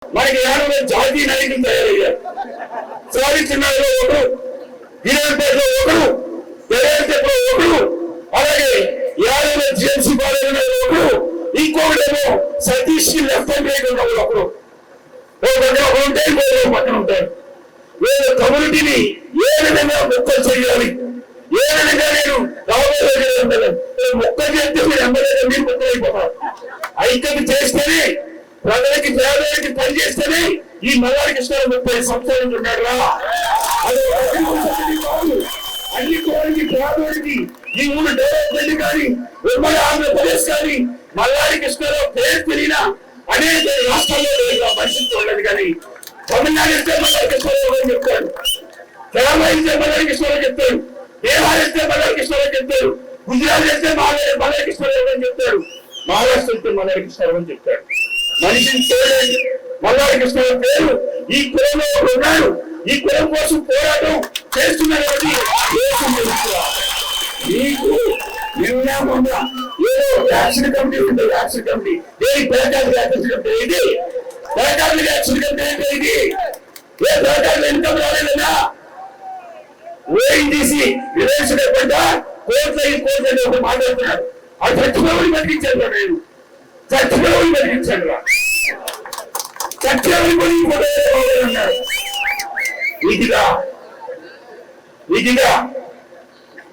మనకి యాభై జాతీయ నాయకులు తయారయ్యారు. సాధిస్తున్నారులో ఒకరు, వీరేపేటలో ఒకరు, తెరేపేటలో ఒకరు, అలాగే యాభై జిఎంసీ పాలనలో ఒకరు, ఇంకొకటేమో సతీష్ లెఫ్ట్ హ్యాండ్ రైట్ ఉన్న ఒకరు. ఉంటాయి పక్కన ఉంటారు. వీళ్ళ కమ్యూనిటీని ఏ విధంగా ముక్కలు చేయాలి, ఏ విధంగా నేను రాబోయే ముక్కలు చేస్తే మీరు ఎమ్మెల్యేగా మీరు ముక్కలు అయిపోతారు. ఐక్యత చేస్తేనే, ప్రజలకి పేదలకి పని చేస్తేనే ఈ మల్లాడి కృష్ణ 30 సంవత్సరాలు ఉన్నాడు రా. అది కాదు, అన్ని కోరికి పేదలకి ఈ ఊరు డెవలప్మెంట్ కానీ, ఉమ్మడి ఆంధ్రప్రదేశ్ కానీ మల్లాడి కృష్ణలో పేరు తెలియన అనేక రాష్ట్రాల్లో పరిస్థితి ఉండదు. కానీ తమిళనాడు ఇస్తే మల్లాడి కృష్ణరావు అని చెప్తారు, కేరళ ఇస్తే మల్లాడి కృష్ణరావు చెప్తారు, బీహార్ ఇస్తే మల్లాడి కృష్ణరావు చెప్తారు, గుజరాత్ ఇస్తే మల్లాడి కృష్ణరావు అని చెప్తారు, మహారాష్ట్ర ఇస్తే మల్లాడి కృష్ణరావు అని చెప్తారు. మనిషిని చూడండి, మల్లాడి కృష్ణరావు పేరు ఈ కులంలో ఉన్నాడు, ఈ కులం కోసం పోరాటం చేస్తున్నటువంటి మీకు నిన్న మొన్న ఏదో యాక్షన్ కమిటీ ఉంటుంది. యాక్షన్ కమిటీ ఏది పేకాలు యాక్షన్ కమిటీ ఇది, పేకాలు యాక్షన్ కమిటీ అంటే ఇది ఏ పేకాలు ఇన్కమ్ రాలేదన్నా ఓఎన్జీసీ విలేజ్ లేకుండా కోర్టు ఒక మాట్లాడుతున్నాడు. ఆ చచ్చిపోయి బతికించాను నేను, చచ్చిపోయి బతికించాను రా, చచ్చిపోయి అన్నాడు. ఇదిగా ఇదిగా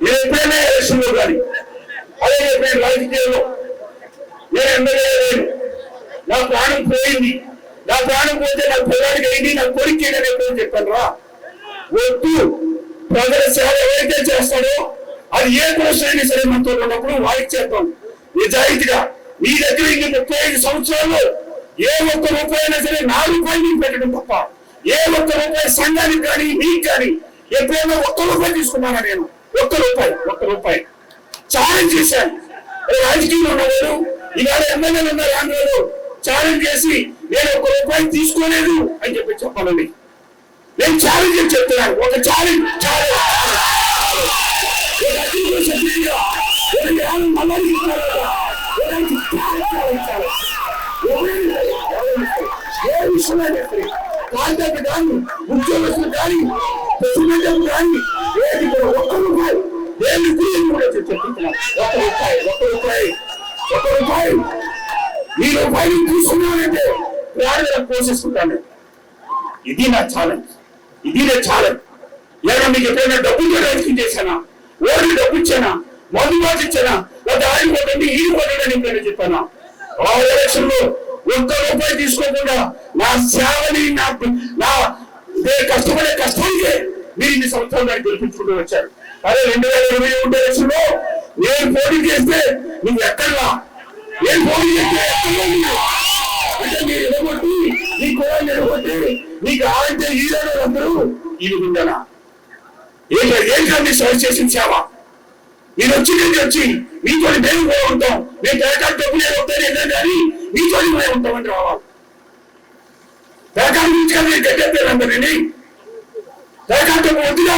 నేను ఎప్పుడైనా ఎలక్షన్లో కానీ, అలాగే నేను రాజకీయాల్లో నేను ఎమ్మెల్యే లేను, నా ప్రాణం పోయింది, నా ప్రాణం పోతే నా పోరాడికి అయింది, నా కోరిక ఎప్పుడో చెప్పాను రా. వద్దు, ప్రజల సేవ ఎవరైతే చేస్తాడో అది ఏ కోసమైనా సరే మనతో ఉన్నప్పుడు వారికి చేద్దాం నిజాయితీగా. మీ దగ్గర ఇంక 35 సంవత్సరాల్లో ఏ ఒక్క రూపాయి అయినా సరే నా రూపాయి మీకు పెట్టడం తప్ప ఏ ఒక్క రూపాయి సంఘానికి కానీ మీకు కానీ ఎప్పుడైనా ఒక్క రూపాయి తీసుకున్నానా నేను? ఒక్క రూపాయి ఛాలెంజ్ చేశాను. రాజకీయంలో ఉన్నవారు ఇవాళ ఎమ్మెల్యేలు ఉన్నారు ఆంధ్రలో, ఛాలెంజ్ చేసి నేను 1 రూపాయి తీసుకోలేదు అని చెప్పాలని నేను ఛాలెంజ్ చేసి చెప్తున్నాను. ఒక ఛాలెంజ్ కాంట్రాక్ట్ కానీ, ఉద్యోగస్తులు కానీ, ప్రెసిడెంట్ కానీ ఏది ఒక్క రూపాయి నేను కూడా చెప్తున్నాను. ఒక్క రూపాయి ఈ రూపాయలు తీసుకున్నానంటే ప్రాణాలను పోషిస్తుంటాను. ఇది నా ఛాలెంజ్. లేదా మీకు ఎప్పుడైనా డబ్బులు రాజకీయం చేశానా, ఓడి డబ్బు ఇచ్చానా, మందుబాటు ఇచ్చానా, లేదా ఆయన కొట్టండి ఈ కొట్టండి ఎప్పుడైనా చెప్పానా? ఆ ఎలక్షన్ లో 1 రూపాయి తీసుకోకుండా నా సేవని నా కష్టపడే కష్టానికే మీరు ఇన్ని సంవత్సరాలు దాన్ని గెలిపించుకుంటూ వచ్చారు. అదే 2021 ఎలక్షన్ లో నేను పోటీ చేస్తే నువ్వు ఎక్కడా, నేను పోటీ చేస్తే అంటే మీరు ఎడగొట్టి నీ కులాన్ని ఎడగొట్టి నీకు ఆలంటే హీరోలు అందరూ ఈడుకుంటారా? ఏంటంటే సర్చ్ చేసిన సేవ మీరు వచ్చి మీతో మేము కూడా ఉంటాం, మేము పేకాలు డబ్బులు ఏదవుతాయి కానీ మీతో మేము ఉంటామని రావాలి. పేకాల నుంచి కానీ గట్టెత్తారు అందరినీ. పేకాల డబ్బు వద్దుగా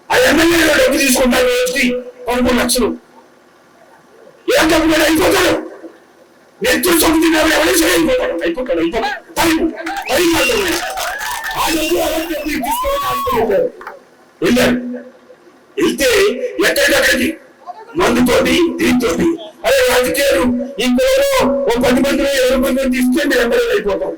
ఆ ఎమ్మెల్యేలో డబ్బు తీసుకుంటారు రోజుకి 13 లక్షలు. ఏం డబ్బు కూడా అయిపోతాడు, నెత్తులు చదువుతున్నారు, ఎవరైనా సరే అయిపోతాడు. ఆ డబ్బు తీసుకోవాలి వెళ్ళారు. వెళ్తే ఎక్కడికక్కడికి మందుతోటి దీంతో అదే రాజకీయాలు ఇంకో 10 మందిలో 20 మంది తీస్తే మీరు ఎమ్మెల్యేలు అయిపోతాం.